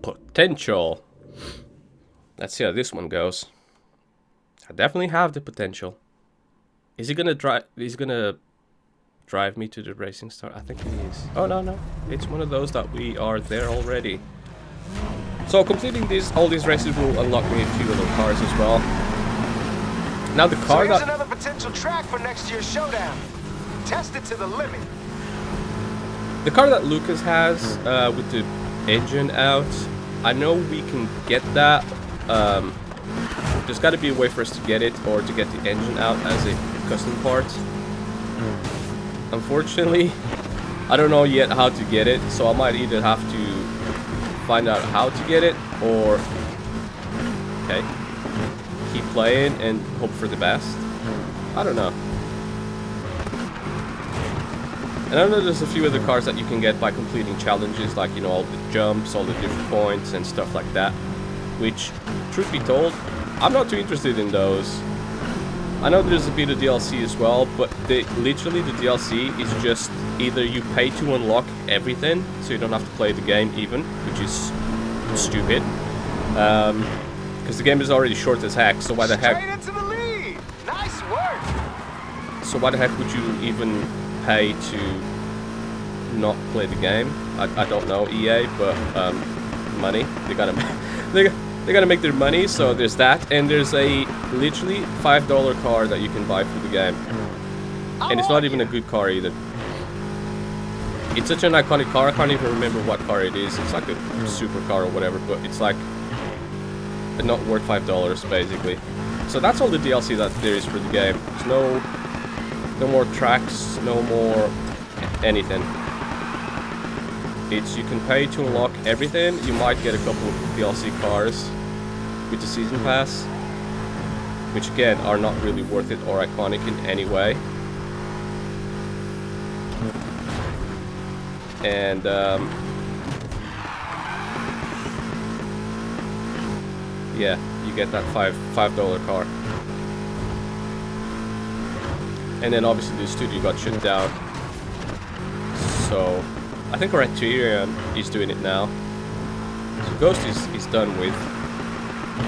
Potential. Let's see how this one goes. I definitely have the potential. Is he gonna drive? He's gonna drive me to the racing start. I think he is. Oh no, it's one of those that we are there already. So completing all these races will unlock me a few other cars as well. Now the car here's another potential track for next year's showdown. Test it to the limit. The car that Lucas has with the engine out, I know we can get that. There's got to be a way for us to get it, or to get the engine out as a custom part. Unfortunately, I don't know yet how to get it, so I might either have to find out how to get it, or keep playing and hope for the best. I don't know. And I know there's a few other cars that you can get by completing challenges, like, you know, all the jumps, all the different points and stuff like that. Which, truth be told, I'm not too interested in those. I know there's a bit of DLC as well, but literally the DLC is just either you pay to unlock everything, so you don't have to play the game even, which is stupid. Because the game is already short as heck, so why the heck... Straight into the lead. Nice work. So why the heck would you even pay to not play the game? I don't know, EA, but money. They gotta make their money, so there's that. And there's a literally $5 car that you can buy for the game. And it's not even a good car either. It's such an iconic car, I can't even remember what car it is. It's like a supercar or whatever, but it's like not worth $5 basically. So that's all the DLC that there is for the game. There's no more tracks, no more anything. It's you can pay to unlock everything. You might get a couple of DLC cars with the season pass, which again are not really worth it or iconic in any way. And yeah, you get that $5 car. And then obviously the studio got shut down. So I think Criterion is doing it now. So Ghost is done with.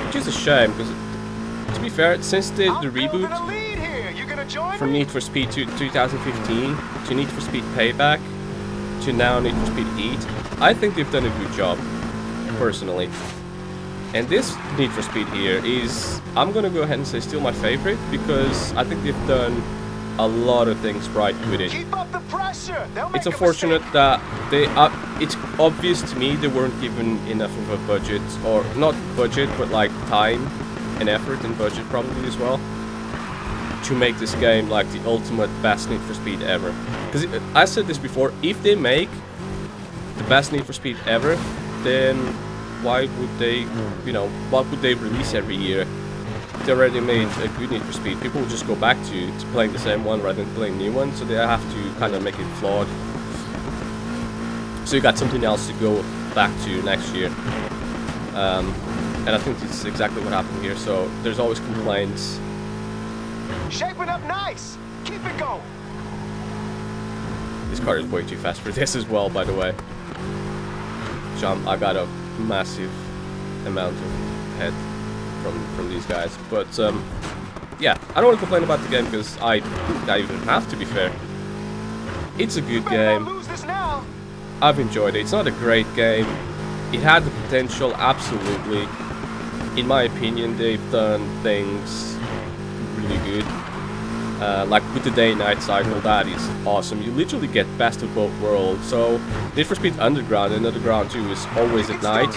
Which is a shame, because to be fair, since the reboot from Need for Speed to 2015 to Need for Speed Payback to now Need for Speed Heat, I think they've done a good job, personally. And this Need for Speed here is, I'm gonna go ahead and say, still my favorite, because I think they've done a lot of things right with it. Keep up the pressure. It's unfortunate that it's obvious to me they weren't given enough of a budget, or not budget, but like time and effort and budget probably as well, to make this game like the ultimate best Need for Speed ever. Because I said this before, if they make the best Need for Speed ever, then why would they, you know, what would they release every year? If they already made a good Need for Speed, people will just go back to playing the same one rather than playing new one, so they have to kind of make it flawed. So you got something else to go back to next year. And I think this is exactly what happened here, so there's always complaints. Shaping up nice. Keep it going. This car is way too fast for this as well, by the way. I got a massive amount of head from these guys, but yeah, I don't want to complain about the game because I even have, to be fair. It's a good game. I've enjoyed it. It's not a great game. It had the potential, absolutely. In my opinion, they've done things really good. Like with the day-night cycle, that is awesome. You literally get best of both worlds. So Need for Speed Underground and Underground 2 is always at night.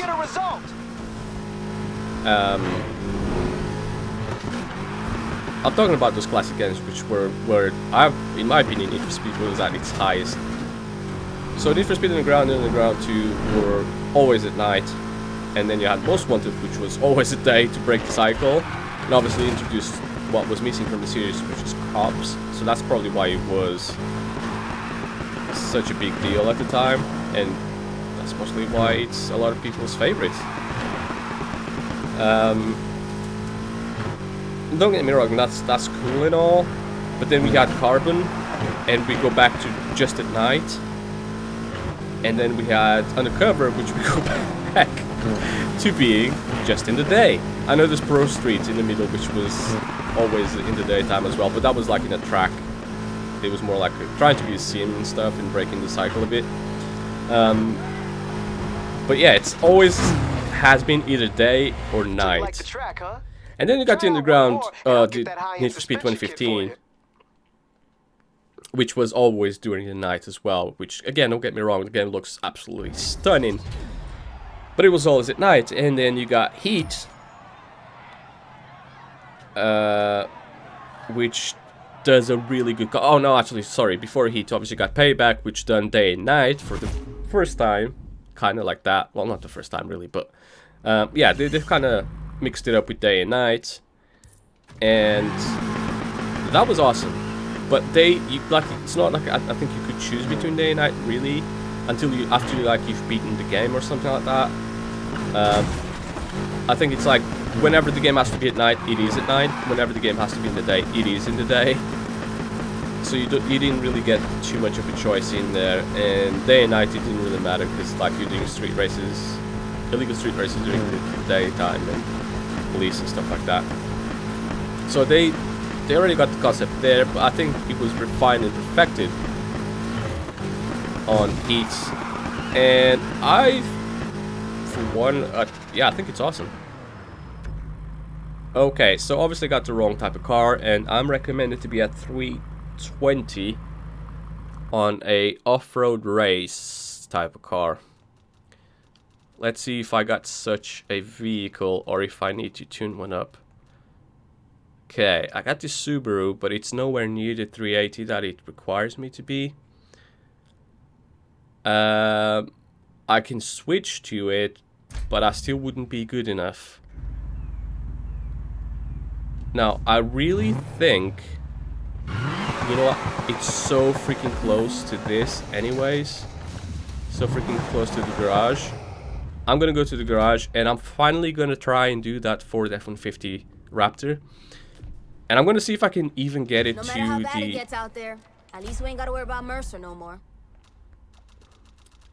I'm talking about those classic games which were in my opinion, Need for Speed was at its highest. So Need for Speed Underground and Underground 2 were always at night. And then you had Most Wanted, which was always at day to break the cycle. And obviously introduced what was missing from the series, which is cops. So that's probably why it was such a big deal at the time, and that's mostly why it's a lot of people's favorites. Don't get me wrong, that's cool and all, but then we got Carbon, and we go back to just at night, And then we had undercover, which we go back to being just in the day. I know there's Pro Street in the middle, which was always in the daytime as well, but that was like in a track. It was more like trying to be a sim and stuff and breaking the cycle a bit. But yeah, it's always has been either day or night. Like the track, huh? And then you got the underground, the Need for Speed 2015, which was always during the night as well. Which, again, don't get me wrong, the game looks absolutely stunning, but it was always at night. And then you got Heat, which does a really good. Oh no, actually, sorry. Before Heat, obviously got Payback, which done day and night for the first time, kind of like that. Well, not the first time really, but yeah, they've kind of mixed it up with day and night, and that was awesome. But it's not like I think you could choose between day and night really until after you've beaten the game or something like that. I think it's like whenever the game has to be at night, it is at night. Whenever the game has to be in the day, it is in the day. So you didn't really get too much of a choice in there, and day and night it didn't really matter because like you're doing street races, illegal street races during the daytime and police and stuff like that. So they already got the concept there, but I think it was refined and perfected on Heat, and for one, yeah, I think it's awesome. Okay, so obviously got the wrong type of car, and I'm recommended to be at 320 on a off-road race type of car. Let's see if I got such a vehicle or if I need to tune one up. Okay, I got this Subaru, but it's nowhere near the 380 that it requires me to be. I can switch to it, but I still wouldn't be good enough. Now, I really think, you know what, it's so freaking close to this anyways. So freaking close to the garage. I'm gonna go to the garage, and I'm finally gonna try and do that Ford F-150 Raptor. And I'm gonna see if I can even get it to the... No matter how bad it gets out there, at least we ain't gotta worry about Mercer no more.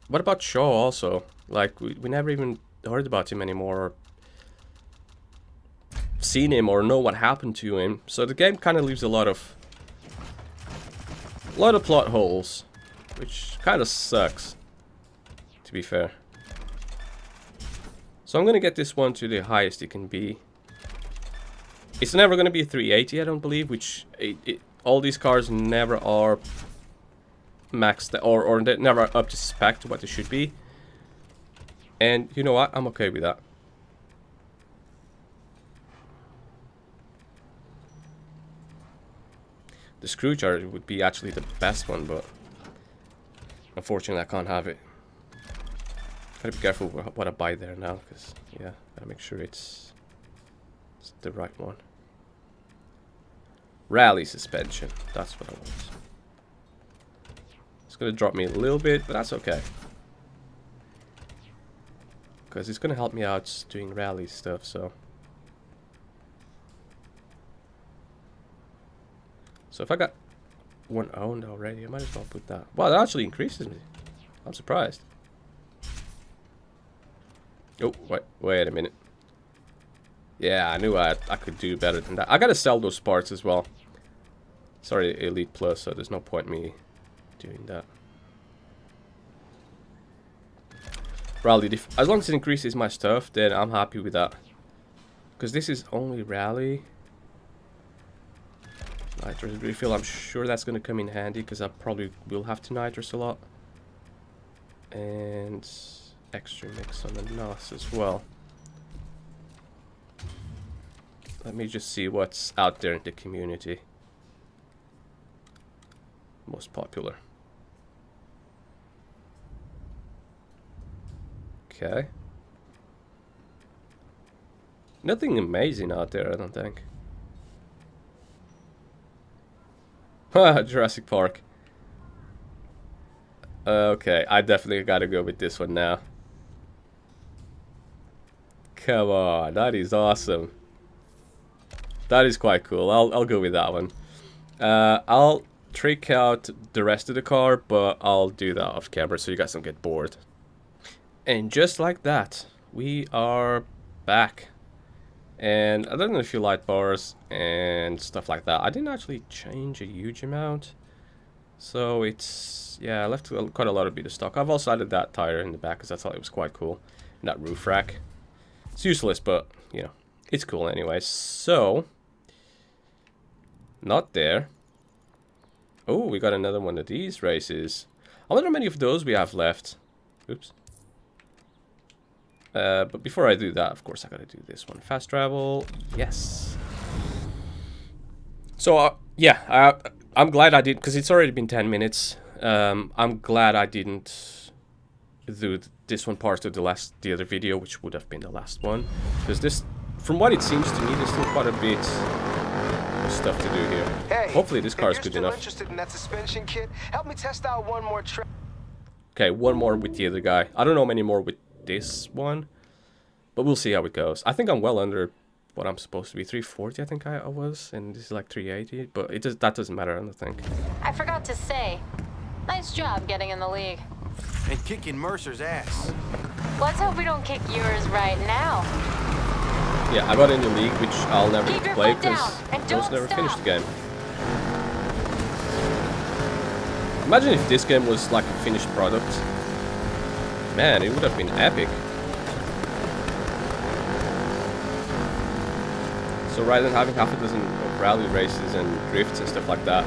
What about Shaw also? Like, we never even heard about him anymore, or seen him, or know what happened to him. So the game kind of leaves a lot of plot holes, which kind of sucks, to be fair. So I'm gonna get this one to the highest it can be. It's never gonna be a 380, I don't believe, which all these cars never are maxed, or they're never up to spec to what they should be. And you know what? I'm okay with that. The Screwdriver would be actually the best one, but unfortunately I can't have it. Gotta be careful what I buy there now, because yeah, gotta make sure it's the right one. Rally suspension, that's what I want. It's gonna drop me a little bit, but that's okay, because it's gonna help me out doing rally stuff. So if I got one owned already, I might as well put that. Wow, that actually increases me. I'm surprised. Oh, wait a minute. Yeah, I knew I could do better than that. I gotta sell those parts as well. Sorry, Elite Plus, so there's no point me doing that. Rally, as long as it increases my stuff, then I'm happy with that. Because this is only rally. Nitrous refill, I'm sure that's going to come in handy, because I probably will have to nitrous a lot. And extra mix on the NOS as well. Let me just see what's out there in the community. Most popular. Okay. Nothing amazing out there, I don't think. Jurassic Park. Okay, I definitely gotta go with this one now. Come on, that is awesome. That is quite cool. I'll go with that one. I'll trick out the rest of the car, but I'll do that off camera so you guys don't get bored. And just like that, we are back. And other than a few light bars and stuff like that, I didn't actually change a huge amount. So it's, yeah, I left quite a lot of bit of stock. I've also added that tire in the back because I thought it was quite cool. And that roof rack. It's useless, but, you know, it's cool anyway. So, not there. Oh, we got another one of these races. I wonder how many of those we have left. Oops. But before I do that, of course, I gotta do this one. Fast travel. Yes. So, yeah, I'm glad I did, because it's already been 10 minutes. I'm glad I didn't do this one part of the other video, which would have been the last one. Because this, from what it seems to me, there's still quite a bit of stuff to do here. Hey, hopefully this car is good enough. Interested in that suspension kit? Help me test out one more track. Okay, one more with the other guy. I don't know many more with this one, but we'll see how it goes. I think I'm well under what I'm supposed to be. 340 I think I was, and this is like 380, but that doesn't matter, I don't think. I forgot to say, nice job getting in the league. And kicking Mercer's ass. Let's hope we don't kick yours right now. Yeah, I got in the league, which I'll never Keep your play foot down, because and I was don't never stop. finished the game. Imagine if this game was like a finished product. Man, it would have been epic. So rather than having half a dozen of rally races and drifts and stuff like that,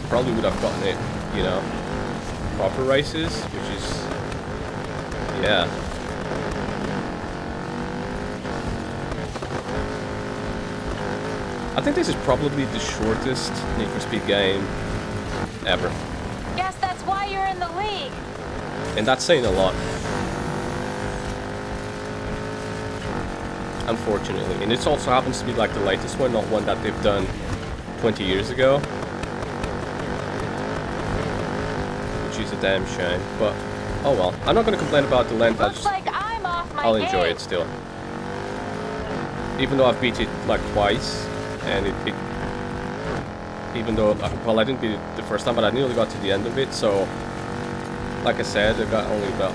probably would have gotten it, you know, proper races, which is, yeah. I think this is probably the shortest Need for Speed game ever. Guess that's why you're in the league. And that's saying a lot. Unfortunately. And it also happens to be like the latest one, not one that they've done 20 years ago. Which is a damn shame. But, oh well. I'm not going to complain about the length. Looks like I'm off my I'll game. enjoy it still. Even though I've beat it like twice. And even though, well, I didn't beat it the first time, but I nearly got to the end of it. So, like I said, I got only about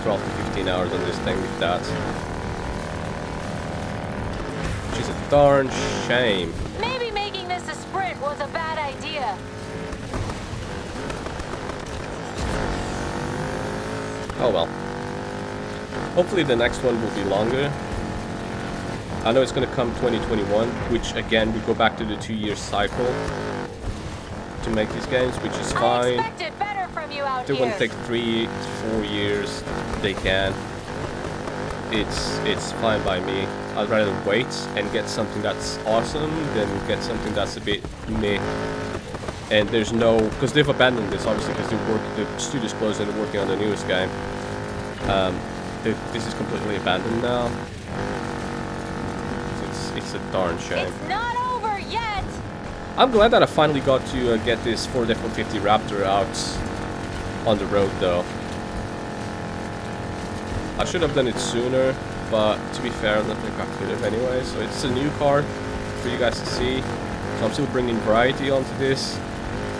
12 to 15 hours on this thing, if that. Which is a darn shame. Maybe making this a sprint was a bad idea. Oh well. Hopefully the next one will be longer. I know it's going to come 2021, which again, we go back to the 2-year cycle to make these games, which is I fine. expected better from you out They here. want to take 3 to 4 years. They can. It's fine by me. I'd rather wait and get something that's awesome than get something that's a bit meh. And there's no, because they've abandoned this obviously because the studio's closed and they're working on the newest game. This is completely abandoned now. It's a darn shame. It's not over yet. I'm glad that I finally got to get this Ford F-150 Raptor out on the road though. I should have done it sooner, but to be fair, I don't think I could have anyway. So it's a new car for you guys to see. So I'm still bringing variety onto this.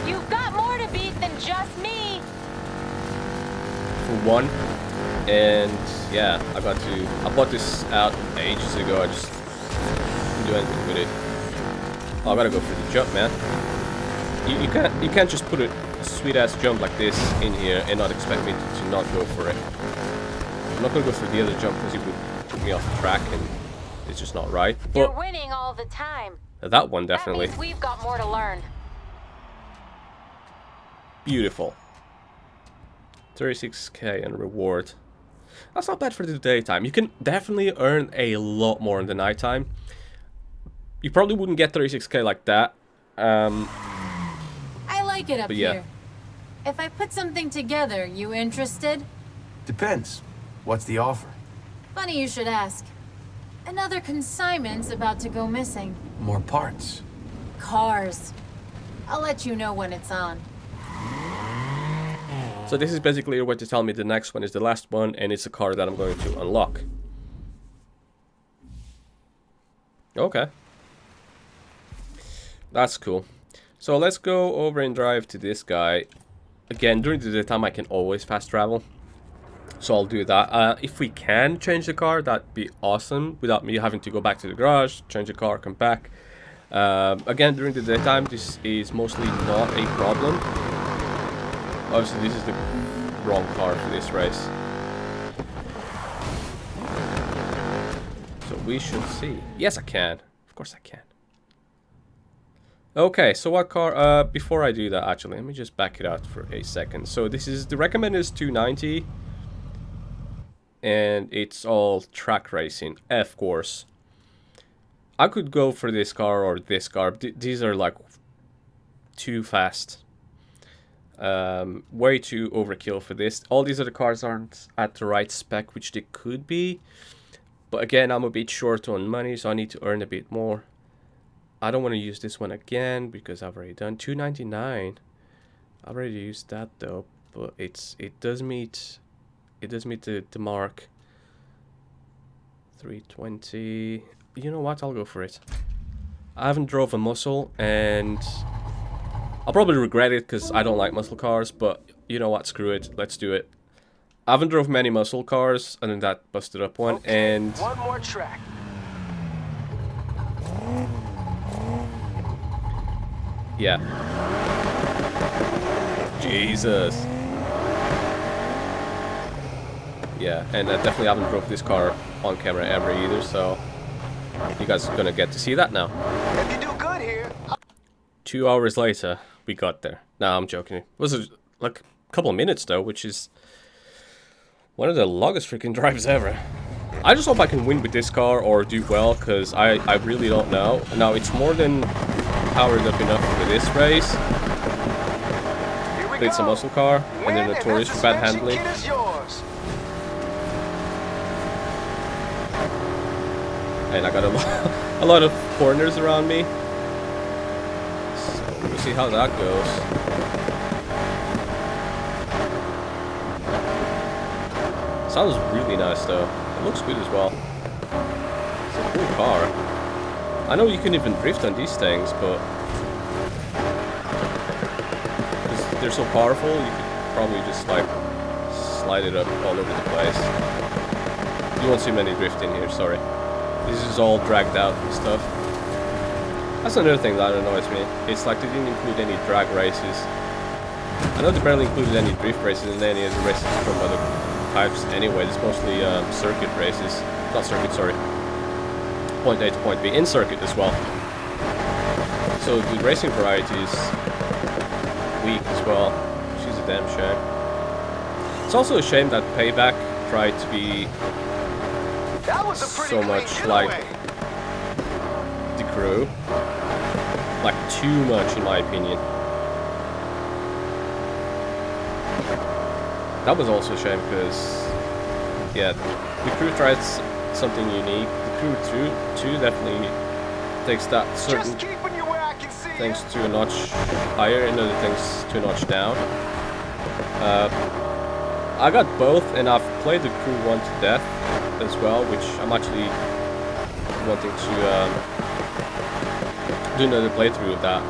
You've got more to beat than just me. For one. And yeah, I bought this out ages ago. I just didn't do anything with it. Oh, I gotta go for the jump, man. You can't just put a sweet ass jump like this in here and not expect me to not go for it. I'm not gonna go for the other jump because it would put me off the track and it's just not right. You're But winning all the time. that one definitely. That means we've got more to learn. Beautiful. 36k and reward. That's not bad for the daytime. You can definitely earn a lot more in the nighttime. You probably wouldn't get 36k like that. I like it up But yeah. here. If I put something together, you interested? Depends. What's the offer? Funny you should ask. Another consignment's about to go missing. More parts. Cars. I'll let you know when it's on. So this is basically a way to tell me the next one is the last one and it's a car that I'm going to unlock. Okay. That's cool. So let's go over and drive to this guy. Again, during the daytime I can always fast travel. So I'll do that. If we can change the car, that'd be awesome. Without me having to go back to the garage, change the car, come back. Again, during the daytime, this is mostly not a problem. Obviously, this is the wrong car for this race. So we should see. Yes, I can. Of course I can. Okay, so what car, before I do that, actually, let me just back it out for a second. So this is, the recommended is 290. And it's all track racing, of course. I could go for this car or this car. These are like too fast. Way too overkill for this. All these other cars aren't at the right spec, which they could be. But again, I'm a bit short on money, so I need to earn a bit more. I don't want to use this one again because I've already done 299. I've already used that though, but it does meet the mark. 320. You know what? I'll go for it. I haven't drove a muscle, and I'll probably regret it because I don't like muscle cars. But you know what? Screw it. Let's do it. I haven't drove many muscle cars, and then that busted up one. Okay, and one more track. yeah. Jesus. Yeah, and I definitely haven't drove this car on camera ever either, so you guys are gonna get to see that now. If you do good here. 2 hours later, we got there. Nah, I'm joking. It was like a couple of minutes though, which is one of the longest freaking drives ever. I just hope I can win with this car or do well, because I really don't know. Now, it's more than powered up enough for this race. But it's a muscle car, and they're notorious for bad handling. And I got a lot of corners around me. So we'll see how that goes. Sounds really nice though. It looks good as well. It's a cool car. I know you can even drift on these things, but because they're so powerful, you could probably just like slide it up all over the place. You won't see many drifting here, sorry. This is all dragged out and stuff. That's another thing that annoys me. It's like they didn't include any drag races. I know they barely included any drift races in any of the races from other types anyway. It's mostly circuit races. Not circuit, sorry. Point A to point B. In circuit as well. So the racing variety is weak as well. Which is a damn shame. It's also a shame that Payback tried to be so much like the Crew. Like too much in my opinion. That was also a shame because, yeah, the Crew tried something unique. The Crew 2 definitely takes that certain things to a notch higher and other things to a notch down. I got both, and I've played the Crew 1 to death as well, which I'm actually wanting to do another playthrough of that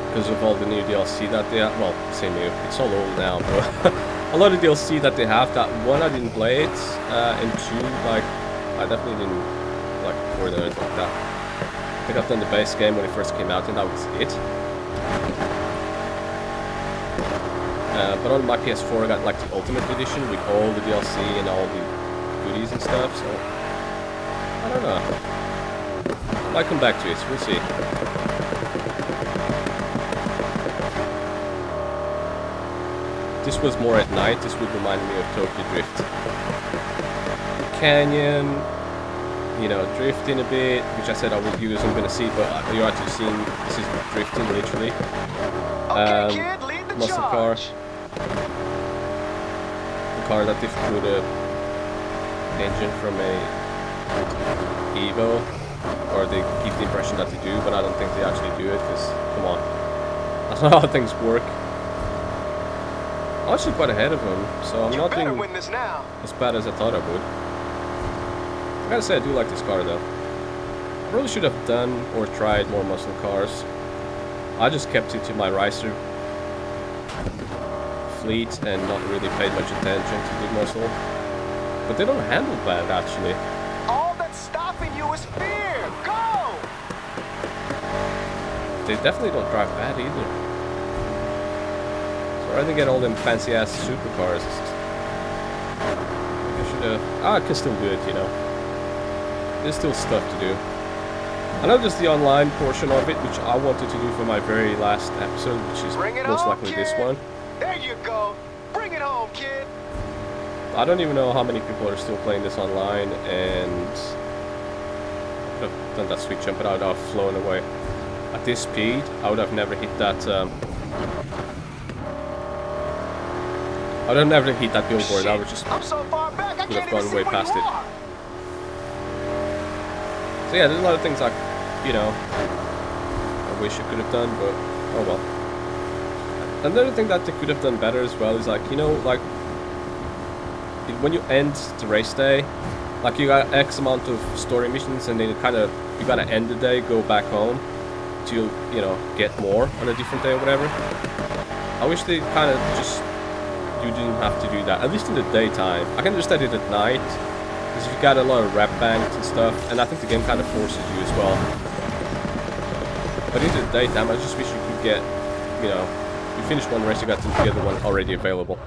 because of all the new DLC that they have. Well, say new, it's all old now, but a lot of DLC that they have. That one I didn't play it, and two, like, I definitely didn't like before that. I think I've done the base game when it first came out, and that was it. But on my PS4 I got like the Ultimate Edition with all the DLC and all the goodies and stuff, so I don't know. Might come back to it, we'll see. This was more at night, this would remind me of Tokyo Drift. Canyon, you know, drifting a bit, which I said I would use, I'm gonna see, but you're actually seeing this is drifting literally. Muscle car. The car that they've put a engine from a Evo, or they keep the impression that they do, but I don't think they actually do it, because, come on, that's not how things work. I'm actually quite ahead of him, so I'm not doing as bad as I thought I would. I gotta say, I do like this car though. I probably should have done or tried more muscle cars. I just kept it to my racer fleet and not really paid much attention to the muscle. But they don't handle bad, actually. All that's stopping you is fear. Go! They definitely don't drive bad either. So rather than get all them fancy ass supercars, it's just, I should have. I can still do it, you know. There's still stuff to do. I know there's the online portion of it, which I wanted to do for my very last episode, which is most likely this one. There you go. Bring it home, kid. I don't even know how many people are still playing this online, and I could have done that sweet jump, but I would have flown away. At this speed, I would have never hit that. I would have never hit that billboard. I would just I'm so far back, I would have can't gone even see way where past you it. are. So yeah, there's a lot of things you know, I wish I could have done, but oh well. Another thing that they could have done better as well is like, you know, like when you end the race day, like you got X amount of story missions, and then you gotta end the day, go back home to, you know, get more on a different day or whatever. I wish they kind of just, you didn't have to do that, at least in the daytime. I can understand it at night, because you've got a lot of rep banks and stuff, and I think the game kind of forces you as well. But in the daytime, I just wish you could get, you know, you finish one race, you got the other one already available.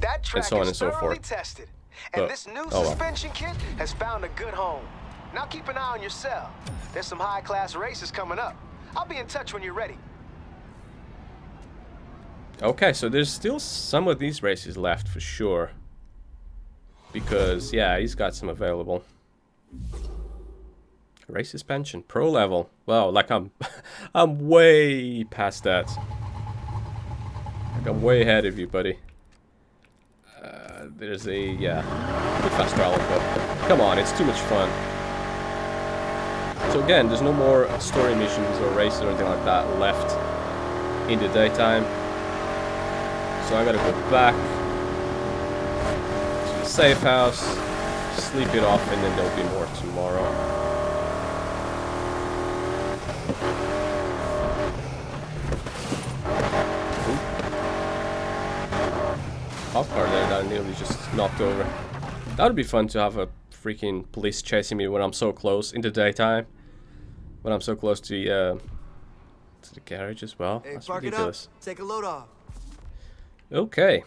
That track And so on is and so thoroughly forth. tested. And But, this new oh well. suspension kit has found a good home. Now keep an eye on your cell. There's some high-class races coming up. I'll be in touch when you're ready. Okay, so there's still some of these races left for sure. Because, yeah, he's got some available. Race suspension, pro level. Wow, like I'm way past that. Like I'm way ahead of you, buddy. There's a, yeah, good fast rally, but come on, it's too much fun. So again, there's no more story missions or races or anything like that left in the daytime. So I gotta go back to the safe house, sleep it off, and then there'll be more tomorrow. Cop car there that I nearly just knocked over. That would be fun to have a freaking police chasing me when I'm so close in the daytime. When I'm so close to the garage as well. Hey, That's park ridiculous. it up. Take a load off. Okay.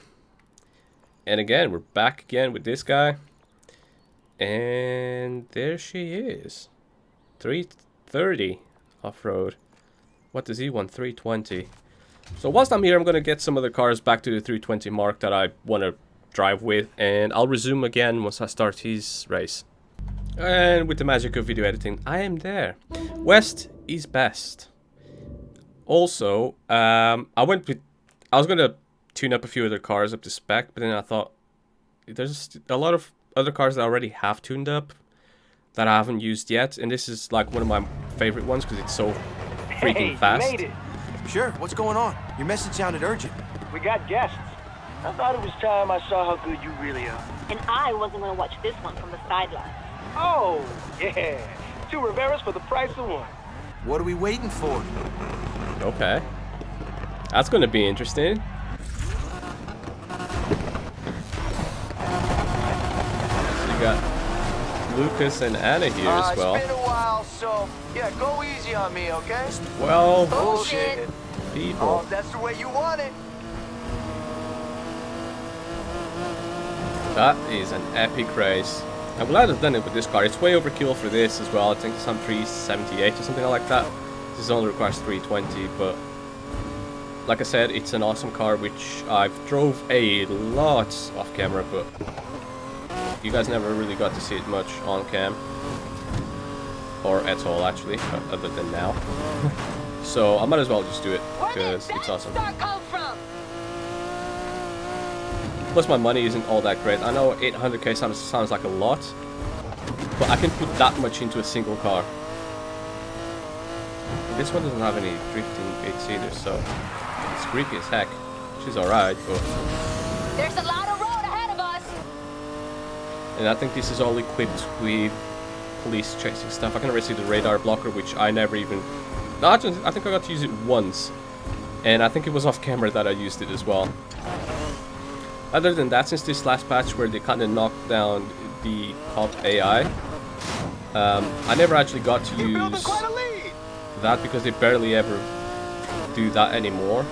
And again, we're back again with this guy. And there she is. 330 off-road. What does he want? 320. So whilst I'm here, I'm going to get some other cars back to the 320 mark that I want to drive with. And I'll resume again once I start his race. And with the magic of video editing, I am there. West is best. Also, I was going to tune up a few other cars up to spec, but then I thought there's a lot of other cars that I already have tuned up that I haven't used yet, and this is like one of my favorite ones because it's so freaking fast. Made it. Sure, what's going on? Your message sounded urgent. We got guests. I thought it was time I saw how good you really are. And I wasn't going to watch this one from the sidelines. Oh, yeah. 2 Riveras for the price of 1. What are we waiting for? Okay, that's going to be interesting. So you got Lucas and Anna here as well. It's been a while, so yeah, go easy on me, okay? 12 Bullshit. people. Oh, that's the way you want it. That is an epic race. I'm glad I've done it with this car. It's way overkill for this as well. I think it's on 378 or something like that. This only requires 320, but like I said, it's an awesome car which I've drove a lot off camera, but you guys never really got to see it much on cam. Or at all, actually, other than now. So I might as well just do it, because it's awesome. come from? Plus my money isn't all that great. I know 800k sounds like a lot, but I can put that much into a single car. And this one doesn't have any drifting bits either, so it's creepy as heck. She's alright, but... There's a lot of road ahead of us. And I think this is all equipped with police chasing stuff. I can already see the radar blocker, which I never even No, actually, I think I got to use it once. And I think it was off camera that I used it as well. Other than that, since this last patch where they kind of knocked down the cop AI, I never actually got to use that because they barely ever do that anymore.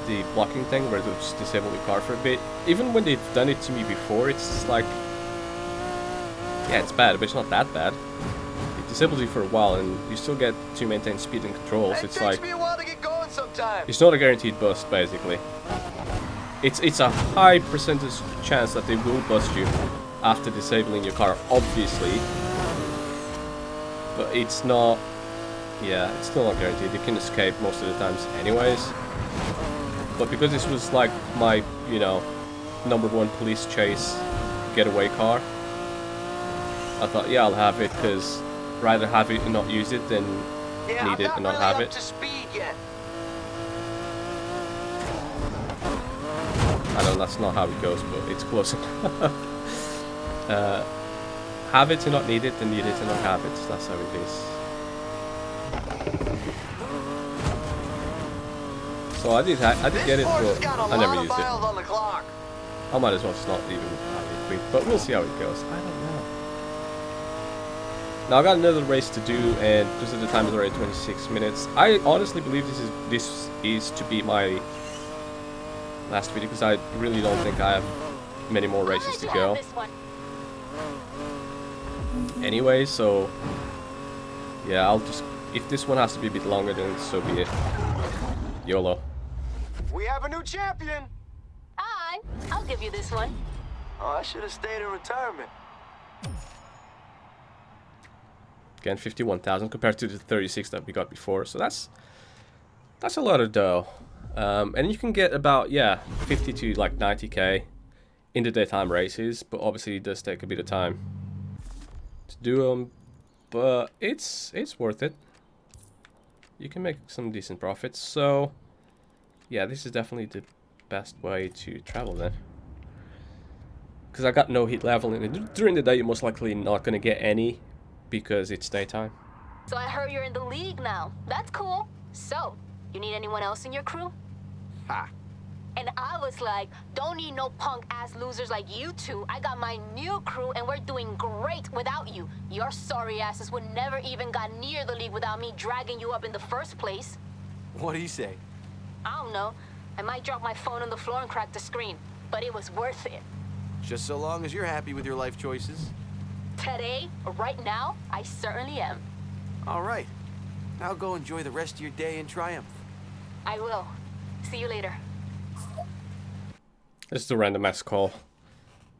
The blocking thing where they just disable the car for a bit. Even when they've done it to me before, it's just like, yeah, it's bad, but it's not that bad. It disables you for a while and you still get to maintain speed and controls. It's like, it's not a guaranteed bust basically. It's a high percentage chance that they will bust you after disabling your car, obviously. But it's not, yeah, it's still not guaranteed. You can escape most of the times anyways. But because this was like my, you know, #1 police chase getaway car, I thought, yeah, I'll have it, because rather have it and not use it than need it and not have it. I know that's not how it goes, but it's close enough. Have it and not need it, and need it and not have it. That's how it is. So I did get it, but I never used it. I might as well just not even have it quick, but we'll see how it goes. I don't know. Now I got another race to do, and because of the time is already 26 minutes, I honestly believe this is to be my last video, because I really don't think I have many more races to go. Anyway, so yeah, I'll just, if this one has to be a bit longer, then so be it. YOLO. We have a new champion. I'll give you this one. Oh, I should have stayed in retirement. Again, 51,000 compared to the 36 that we got before, so that's a lot of dough. And you can get about, yeah, 50 to like 90k in the daytime races, but obviously it does take a bit of time to do them, but it's worth it. You can make some decent profits, so yeah, this is definitely the best way to travel then. Because I got no heat level in it. During the day, you're most likely not going to get any because it's daytime. So I heard you're in the league now. That's cool. So, you need anyone else in your crew? Ha! And I was like, don't need no punk-ass losers like you two. I got my new crew, and we're doing great without you. Your sorry asses would never even got near the league without me dragging you up in the first place. What do you say? I don't know. I might drop my phone on the floor and crack the screen, but it was worth it. Just so long as you're happy with your life choices. Today, right now, I certainly am. All right. Now go enjoy the rest of your day in triumph. I will. See you later. This is a random ass call,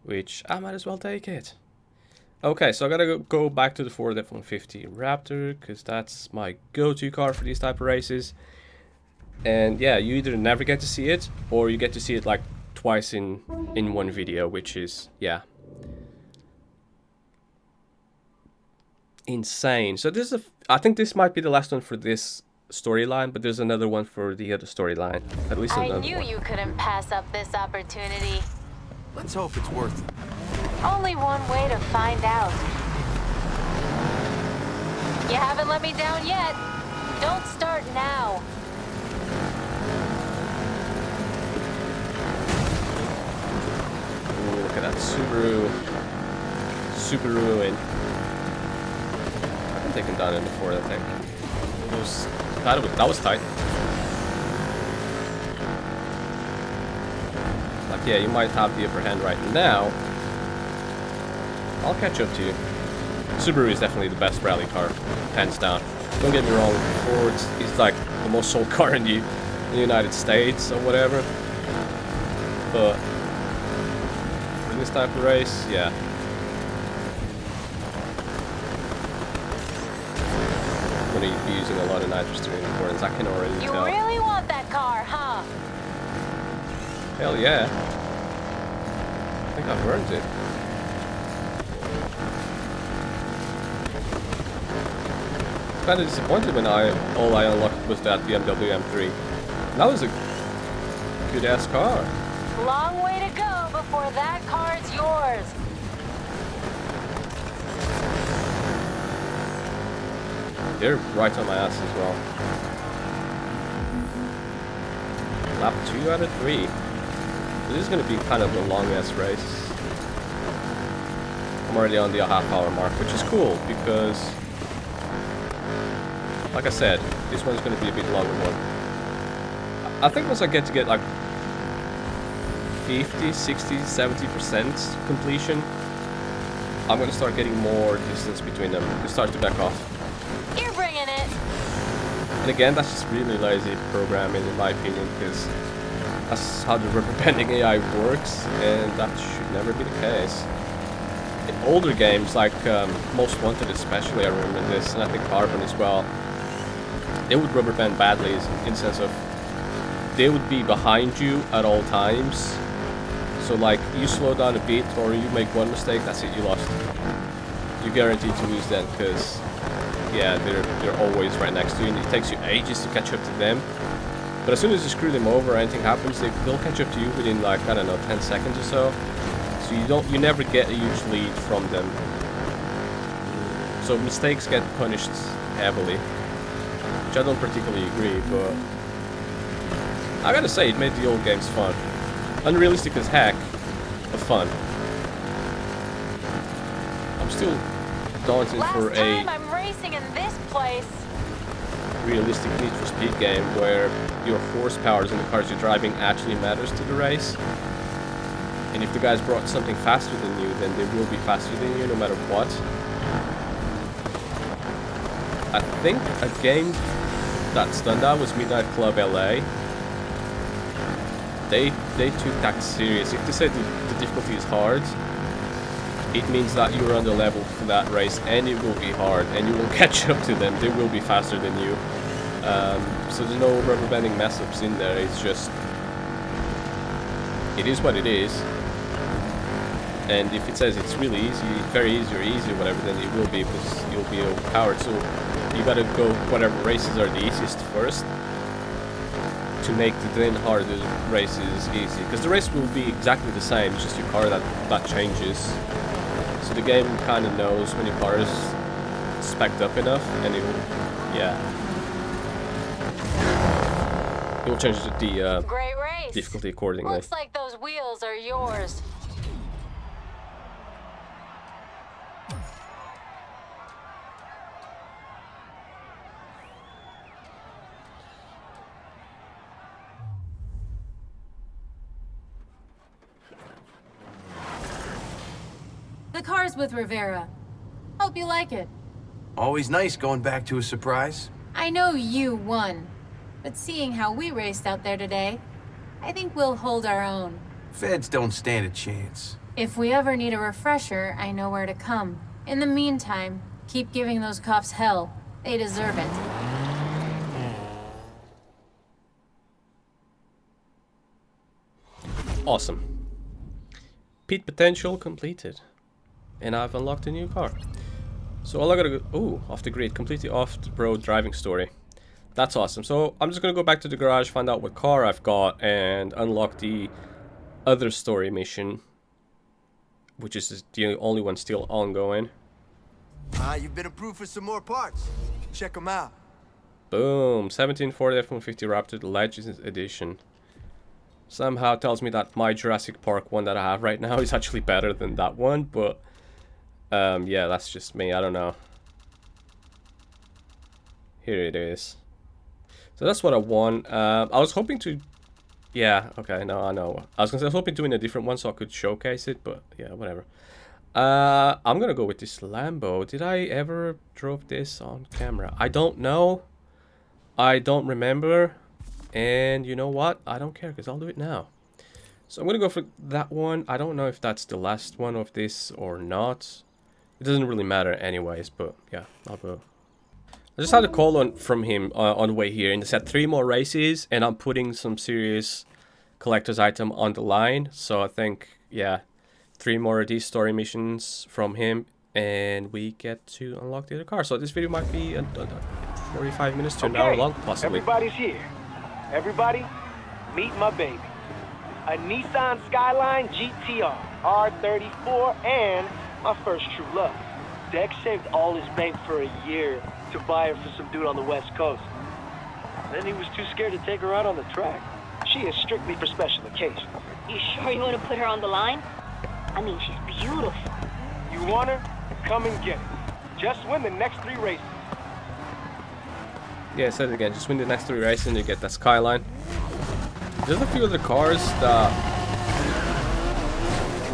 which I might as well take it. Okay, so I gotta go back to the Ford F-150 Raptor, because that's my go-to car for these type of races. And yeah, you either never get to see it, or you get to see it like twice in one video, which is, yeah, insane. So this is I think this might be the last one for this storyline, but there's another one for the other storyline. At least another one. I knew you couldn't pass up this opportunity. Let's hope it's worth it. Only one way to find out. You haven't let me down yet. Don't start now. Ooh, look at that Subaru in. I've been taken down in before, I think. That was tight. Like, yeah, you might have the upper hand right now. I'll catch up to you. Subaru is definitely the best rally car, hands down. Don't get me wrong, Ford is like the most sold car in the United States or whatever. But for this type of race, yeah. I'm gonna be using a lot of nitrous during recordings, I can already tell. You really want that car, huh? Hell yeah. I think I've earned it. Kind of disappointed when all I unlocked was that BMW M3. That was a good ass car. Long way to go before that car's yours. they're right on my ass as well. Lap 2 out of 3. This is going to be kind of the longest race. I'm already on the half-hour mark, which is cool because, like I said, this one's going to be a bit longer one. I think once I get like 50, 60, 70% completion, I'm going to start getting more distance between them. It starts to back off. You're bringing it. And again, that's just really lazy programming in my opinion, because that's how the rubber banding AI works, and that should never be the case. In older games, like Most Wanted especially, I remember this, and I think Carbon as well, they would rubber band badly in the sense of they would be behind you at all times. So like, you slow down a bit or you make one mistake, that's it, you lost. You're guaranteed to lose then, because yeah, they're always right next to you, and it takes you ages to catch up to them. But as soon as you screw them over or anything happens, they'll catch up to you within like, I don't know, 10 seconds or so. So you never get a huge lead from them. So mistakes get punished heavily, which I don't particularly agree, but I gotta say, it made the old games fun. Unrealistic as heck, but fun. I'm still daunted for Last time I'm racing in this place. realistic Need for Speed game where your horsepower in the cars you're driving actually matters to the race. And if the guys brought something faster than you, then they will be faster than you no matter what. I think a game that's done that was Midnight Club LA. They took that serious. If they said the difficulty is hard, it means that you're on the level for that race, and it will be hard, and you will catch up to them. They will be faster than you. So there's no rubber banding mess-ups in there. It's just, it is what it is. And if it says it's really easy, very easy or easy or whatever, then it will be, because you'll be overpowered. So you gotta go whatever races are the easiest first, to make the then harder races easy. Because the race will be exactly the same, it's just your car that changes. So the game kind of knows when your car is spec'd up enough, and it will, yeah. It will change the Great race. difficulty accordingly. Looks like those wheels are yours. The car's with Rivera. Hope you like it. Always nice going back to a surprise. I know you won, but seeing how we raced out there today, I think we'll hold our own. Feds don't stand a chance. If we ever need a refresher, I know where to come. In the meantime, keep giving those cops hell. They deserve it. Awesome. Peak potential completed. And I've unlocked a new car. So all I gotta go... Ooh, off the grid. Completely off-road driving story. That's awesome. So I'm just gonna go back to the garage, find out what car I've got, and unlock the other story mission, which is the only one still ongoing. You've been approved for some more parts. Check them out. Boom. 1740 F-150 Raptor, the Legends Edition. Somehow tells me that my Jurassic Park one that I have right now is actually better than that one, but yeah, that's just me. I don't know. Here it is. So that's what I won. I was hoping to... Yeah, okay, no, I know. I was hoping to win a different one so I could showcase it, but yeah, whatever. I'm gonna go with this Lambo. Did I ever drove this on camera? I don't know. I don't remember. And you know what? I don't care, because I'll do it now. So I'm gonna go for that one. I don't know if that's the last one of this or not. It doesn't really matter anyways, but yeah, I'll go. I just had a call on from him on the way here, and he said 3 more races, and I'm putting some serious collector's item on the line. So I think, yeah, 3 more of these story missions from him, and we get to unlock the other car. So this video might be 45 minutes to an hour long, possibly. Everybody's here. Everybody, meet my baby. A Nissan Skyline GTR, R34, and my first true love. Dex saved all his bank for a year to buy her for some dude on the West Coast. Then he was too scared to take her out on the track. She is strictly for special occasions. You sure you want to put her on the line? I mean, she's beautiful. You want her? Come and get her. Just win the next 3 races. Yeah, I said it again. Just win the next 3 races and you get that Skyline. There's a few other cars that...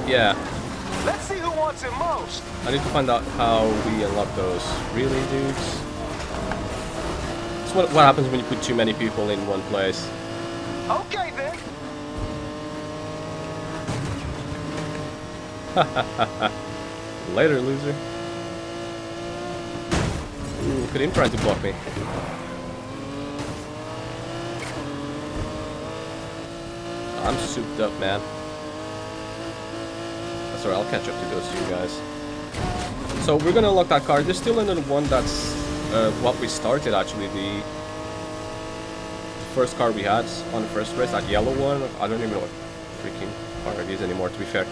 Yeah. Let's see who wants it most. I need to find out how we unlock those. Really, dudes? It's what happens when you put too many people in one place. Okay, then. Later, loser. Ooh, look at him trying to block me. I'm souped up, man. That's alright, I'll catch up to those 2 guys. So we're gonna unlock that car. There's still another one that's what we started actually. The first car we had on the first race, that yellow one. I don't even know what freaking car it is anymore, to be fair.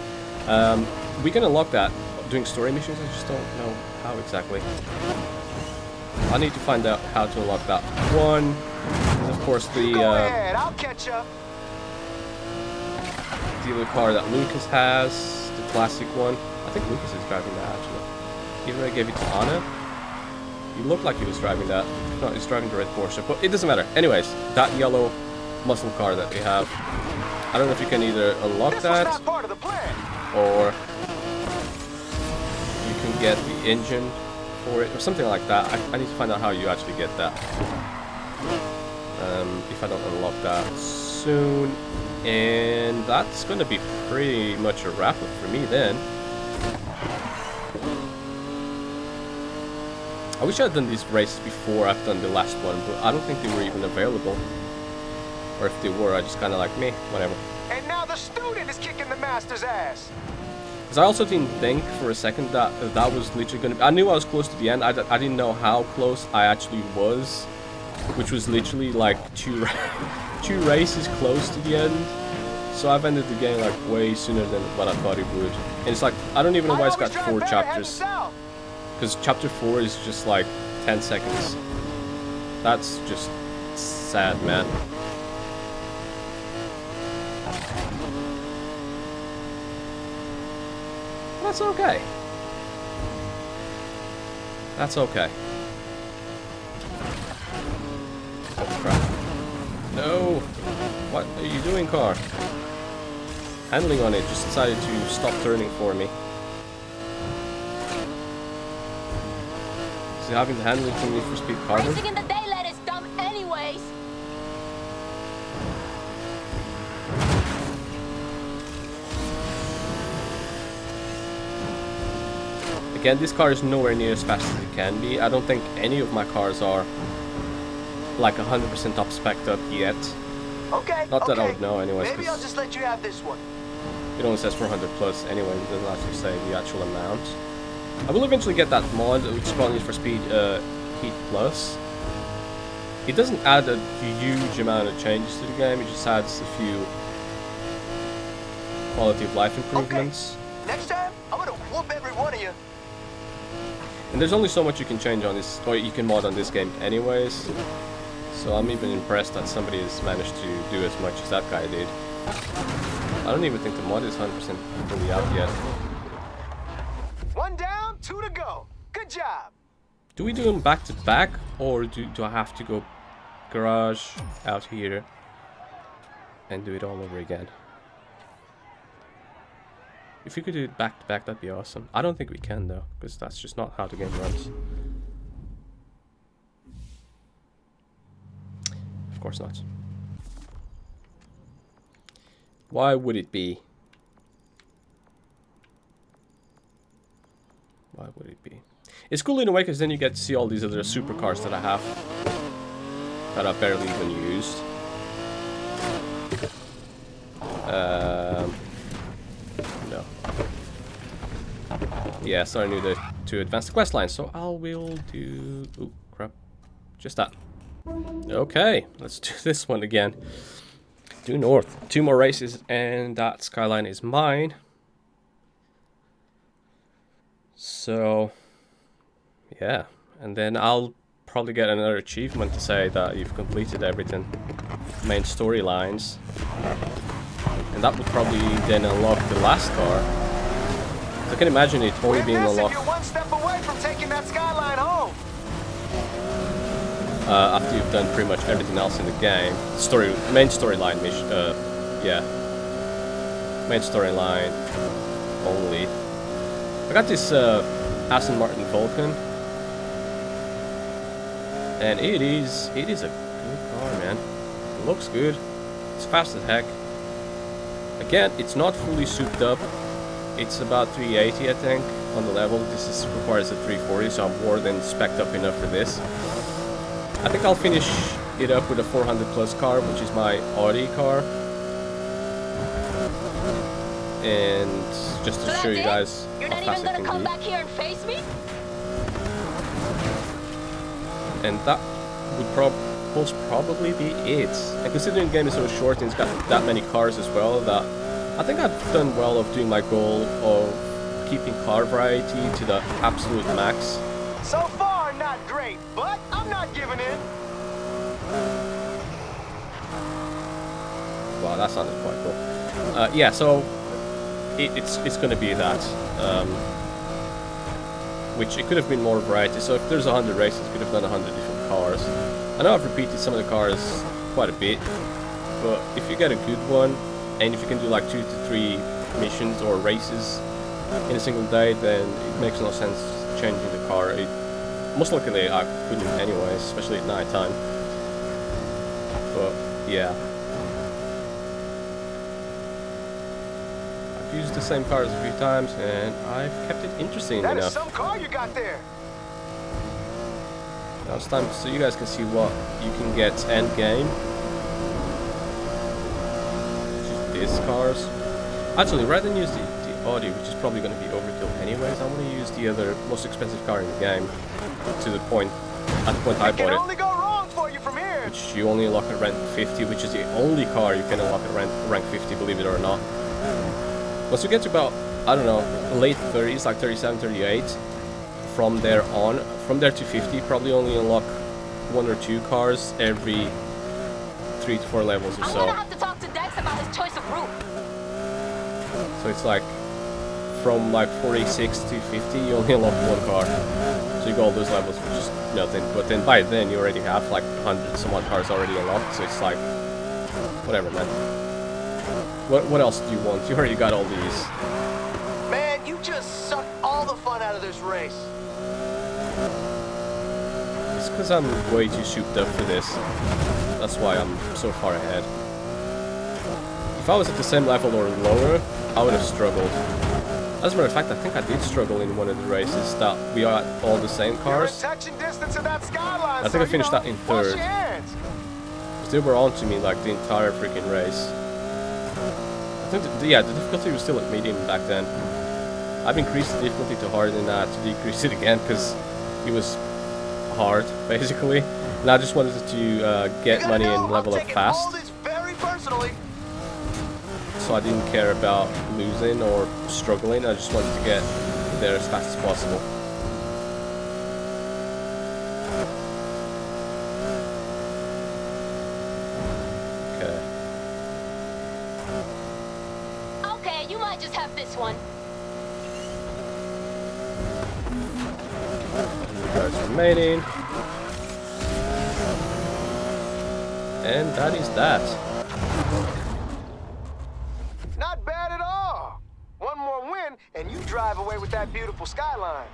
We can unlock that doing story missions. I just don't know how exactly. I need to find out how to unlock that one. Of course, the Go ahead, I'll catch up. the other car that Lucas has, the classic one. I think Lucas is driving that actually. Even though I gave it to Anna, he looked like he was driving that. No, he's driving the red Porsche, but it doesn't matter. Anyways, that yellow muscle car that we have. I don't know if you can either unlock that, Not part of the plan. or you can get the engine for it, or something like that. I need to find out how you actually get that. If I don't unlock that soon. And that's going to be pretty much a wrap-up for me then. I wish I had done these races before I've done the last one, but I don't think they were even available. Or if they were, I just kind of like, meh, whatever. And now the student is kicking the master's ass. Because I also didn't think for a second that that was literally going to be... I knew I was close to the end. I didn't know how close I actually was. Which was literally like two races close to the end. So I've ended the game like way sooner than what I thought it would. And it's like, I don't even know why it's got 4 chapters. Because chapter 4 is just like 10 seconds. That's just sad, man. That's okay. That's okay. Oh crap. No! What are you doing, car? Handling on it just decided to stop turning for me. Is it having the handling for me for Speed Carbon? Racing in the daylight is dumb anyways. Again, this car is nowhere near as fast as it can be. I don't think any of my cars are like 100% top spec'd up yet. Okay. Not that I would know anyways. Maybe I'll just let you have this one. It only says 400 plus anyway, it doesn't actually say the actual amount. I will eventually get that mod, which is called Need for Speed Heat Plus. It doesn't add a huge amount of changes to the game, it just adds a few quality of life improvements. Okay. Next time, I'm gonna whoop every one of you. And there's only so much you can change on this, or you can mod on this game anyways. So I'm even impressed that somebody has managed to do as much as that guy did. I don't even think the mod is 100% fully out yet. 1 down, 2 to go. Good job. Do we do them back to back, or do I have to go garage out here and do it all over again? If we could do it back to back, that'd be awesome. I don't think we can though, because that's just not how the game runs. Of course not. Why would it be? Why would it be? It's cool in a way, because then you get to see all these other supercars that I have that I've barely even used. No. Yeah, so I need to advance the quest line, so I will do... Oh, crap. Just that. Okay, let's do this one again. Due north. 2 more races, and that skyline is mine. So... yeah, and then I'll probably get another achievement to say that you've completed everything. Main storylines. And that would probably then unlock the last car. So I can imagine it only being unlocked. You're one step away from taking that skyline home. After you've done pretty much everything else in the game. Main storyline mission. Yeah. Main storyline only. I got this Aston Martin Vulcan. And it is a good car, man. It looks good. It's fast as heck. Again, it's not fully souped up. It's about 380, I think, on the level. This requires a 340, so I'm more than spec'd up enough for this. I think I'll finish it up with a 400 plus car, which is my Audi car. And just to show you guys You're how not fast even it gonna can come be. back here and face me? And that would most probably be it. And considering the game is so short and it's got that many cars as well, that I think I've done well of doing my goal of keeping car variety to the absolute max. So far, not great, but I'm not giving in. Wow, that sounded quite cool. Yeah, so it's going to be that. Which it could have been more variety. So if there's 100 races, you could have done 100 different cars. I know I've repeated some of the cars quite a bit, but if you get a good one, and if you can do like 2 to 3 missions or races in a single day, then it makes no sense changing the car. Most likely I couldn't anyways, especially at night time. But yeah. I've used the same cars a few times and I've kept it interesting That enough. is some car you got there. Now it's time so you guys can see what you can get end game. These cars. Actually, rather than use the Audi, which is probably going to be overkill anyways, I want to use the other most expensive car in the game to the point, at the point I It can bought it. only go wrong for you from here. Which you only unlock at rank 50, which is the only car you can unlock at rank 50, believe it or not. Once you get to about, I don't know, late 30s, like 37, 38, from there to 50, probably only unlock 1 or 2 cars every 3 to 4 levels or I'm so. gonna have to talk to Dex about his choice of route. So it's like, from like 46 to 50, you only unlock 1 car. So you go all those levels, which is nothing. But then by then, you already have like 100 some odd cars already unlocked, so it's like, whatever, man. What else do you want? You already got all these. Man, you just sucked all the fun out of this race. It's because I'm way too souped up for this. That's why I'm so far ahead. If I was at the same level or lower, I would have struggled. As a matter of fact, I think I did struggle in one of the races that we are at all the same cars. You're in touching distance of that skyline, I think I finished that in wash 3rd. your hands. Because they were on to me like the entire freaking race. I think, the difficulty was still at medium back then. I've increased the difficulty to hard and I had to decrease it again because it was hard, basically. And I just wanted to get money and level up fast. All this very personally. So I didn't care about losing or struggling. I just wanted to get there as fast as possible. Okay, you might just have this one. Cars remaining. And that is that. Not bad at all. One more win, and you drive away with that beautiful skyline.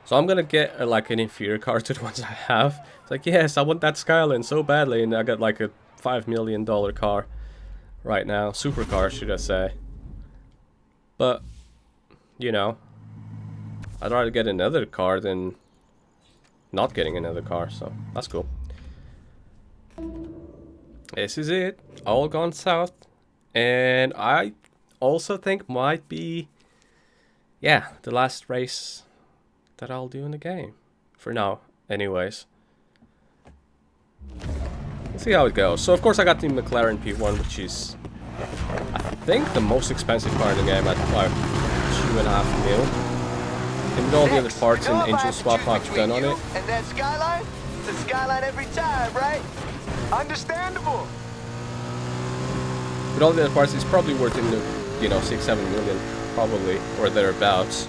So I'm gonna get like an inferior car to the ones I have. It's like, yes, I want that skyline so badly, and I got like a $5 million car right now. Supercar, should I say. But, you know, I'd rather get another car than not getting another car, so that's cool. This is it. All gone south. And I also think might be, yeah, the last race that I'll do in the game. For now, anyways. Let's see how it goes. So, of course, I got the McLaren P1, which is, I think, the most expensive car in the game at like 2.5 mil. And with all the other Next, parts you know and if I engine have to swap choose I've between done on you it, and that Skyline, it's a Skyline every time, right? Understandable. with all the other parts, it's probably worth in the, you know, 6-7 million, probably, or thereabouts.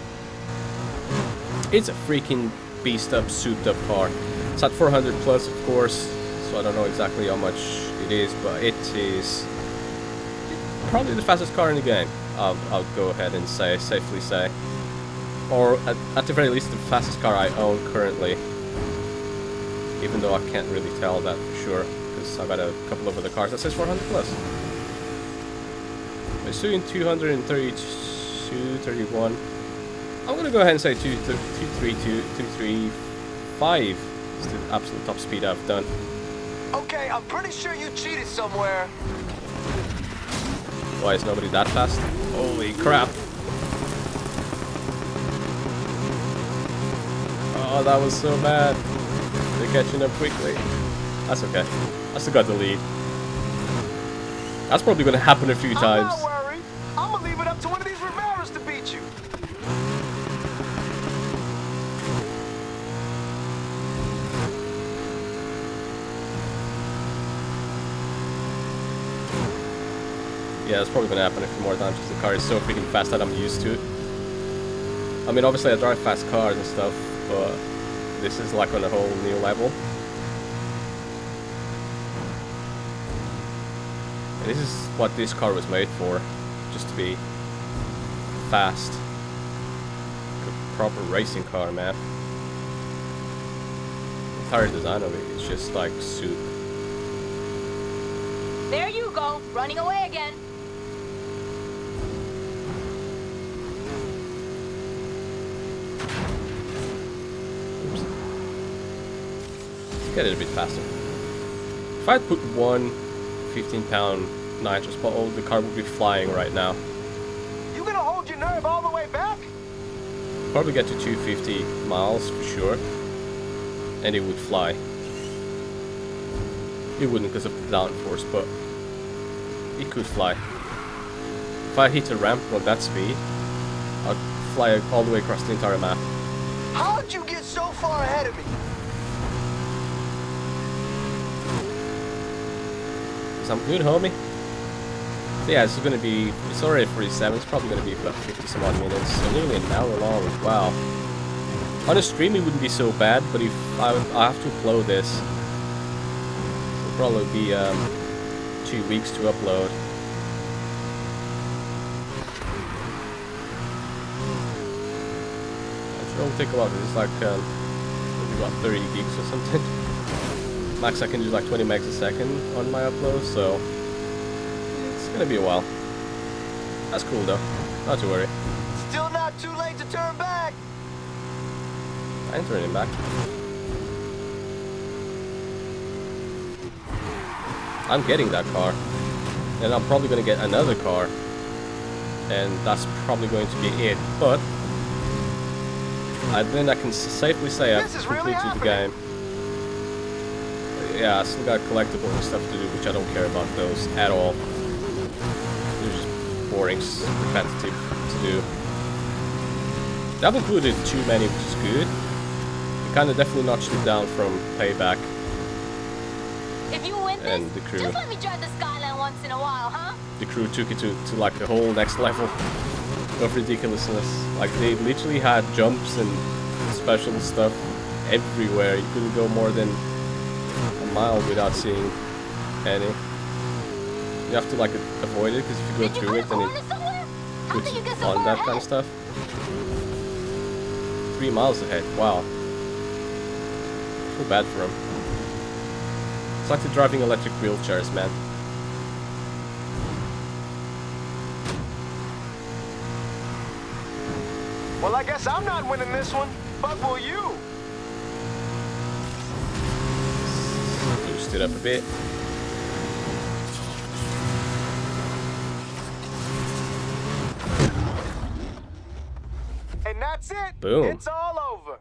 It's a freaking beast up, souped up car. It's at 400 plus, of course, so I don't know exactly how much it is, but it is probably the fastest car in the game. I'll go ahead and say, safely say, or at the very least, the fastest car I own currently. Even though I can't really tell that for sure, because I got a couple of other cars that says 400 plus. It's doing 232, 31. I'm gonna go ahead and say 232, 235 is the absolute top speed I've done. Okay, I'm pretty sure you cheated somewhere. Why is nobody that fast? Holy crap! Oh, that was so bad. They're catching up quickly. That's okay. I still got the lead. That's probably gonna happen a few times. I'm not worried. I'm gonna leave it up to one of these Riveras to beat you. Yeah, it's probably gonna happen a few more times because the car is so freaking fast that I'm used to it. I mean, obviously I drive fast cars and stuff, but this is like on a whole new level. And this is what this car was made for, just to be fast. Like a proper racing car, man. The entire design of it is just like soup. There you go, running away again. Get it a bit faster. If I'd put one 15-pound nitrous bottle, the car would be flying right now. You gonna hold your nerve all the way back? Probably get to 250 miles for sure, and it would fly. It wouldn't because of the downforce, but it could fly. If I hit a ramp on that speed, I'd fly all the way across the entire map. How'd you get so far ahead of me? I'm good, homie. So yeah, it's gonna be, it's already 47, it's probably gonna be about 50 some odd minutes, so nearly an hour long. Wow. On a stream it wouldn't be so bad, but if I have to upload this, it'll probably be 2 weeks to upload. It should only take a while, because it's like maybe about 30 gigs or something. Max I can do like 20 megs a second on my upload, so it's gonna be a while. That's cool though, not to worry. Still not too late to turn back. I ain't turning back. I'm getting that car, and I'm probably gonna get another car, and that's probably going to be it. But then I can safely say I've completed the game. Yeah, I still got collectibles and stuff to do, which I don't care about those at all. They're just boring, repetitive to do. They haven't included too many, which is good. It kind of definitely notched it down from Payback. If you win And this, the crew. just let me drive the Skyline once in a while, huh? The crew took it to like a whole next level of ridiculousness. Like they literally had jumps and special stuff everywhere. You couldn't go more than a mile without seeing any. You have to like avoid it because if you go through it, then it puts on that kind of stuff. 3 miles ahead. Wow. I feel bad for him. It's like they're driving electric wheelchairs, man. Well, I guess I'm not winning this one, but will you? Boost it up a bit. And that's it. Boom. It's all over.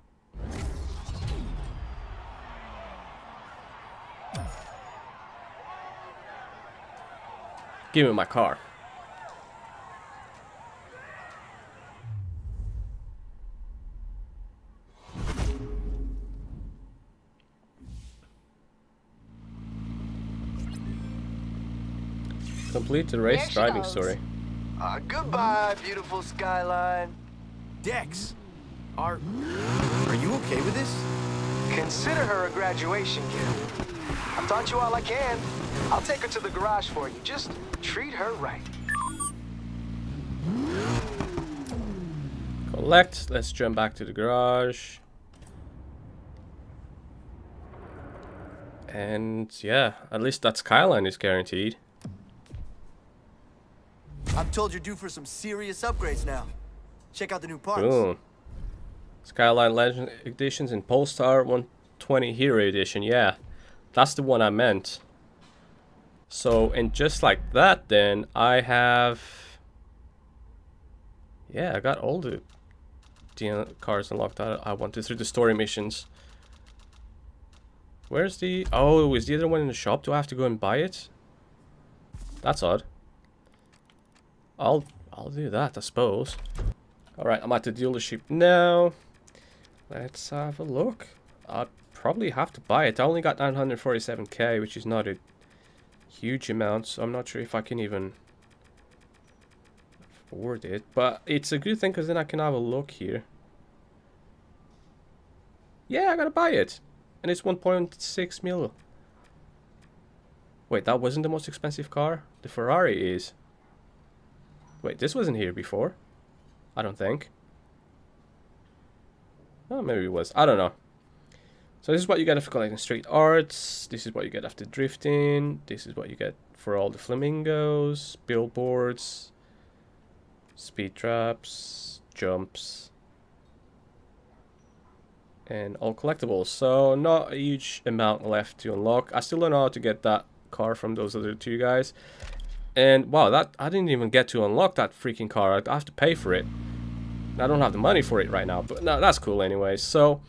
Give me my car. Complete the race There she driving goes. story. Goodbye, beautiful skyline. Dex, are you okay with this? Consider her a graduation gift. I've taught you all I can. I'll take her to the garage for you. Just treat her right. Collect. Let's jump back to the garage. And yeah, at least that skyline is guaranteed. I'm told you're due for some serious upgrades now. Check out the new parts. Boom. Skyline Legend Editions in Polestar 120 Hero Edition. Yeah, that's the one I meant. So, and just like that, then I have. Yeah, I got all the cars unlocked. I wanted through the story missions. Where's the... Oh, is the other one in the shop? Do I have to go and buy it? That's odd. I'll do that, I suppose. Alright, I'm at the dealership now. Let's have a look. I'd probably have to buy it. I only got 947k, which is not a huge amount, so I'm not sure if I can even afford it. But it's a good thing, because then I can have a look here. Yeah, I gotta buy it. And it's 1.6 mil. Wait, that wasn't the most expensive car? The Ferrari is. Wait, this wasn't here before. I don't think. Oh, maybe it was. I don't know. So this is what you get for collecting street arts. This is what you get after drifting. This is what you get for all the flamingos, billboards, speed traps, jumps, and all collectibles. So not a huge amount left to unlock. I still don't know how to get that car from those other two guys. And wow, that I didn't even get to unlock that freaking car. I have to pay for it. I don't have the money for it right now, but no, that's cool anyway. So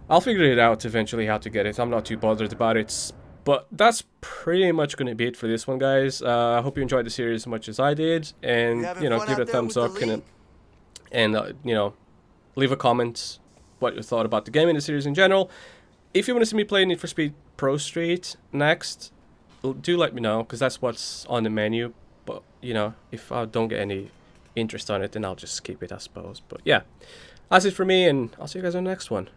I'll figure it out eventually how to get it. I'm not too bothered about it. But that's pretty much going to be it for this one, guys. I hope you enjoyed the series as much as I did. And, you know, give it a thumbs up. And you know, leave a comment what you thought about the game and the series in general. If you want to see me play Need for Speed Pro Street next, do let me know, because that's what's on the menu. But, you know, if I don't get any interest on it, then I'll just skip it, I suppose. But yeah, that's it for me, and I'll see you guys on the next one.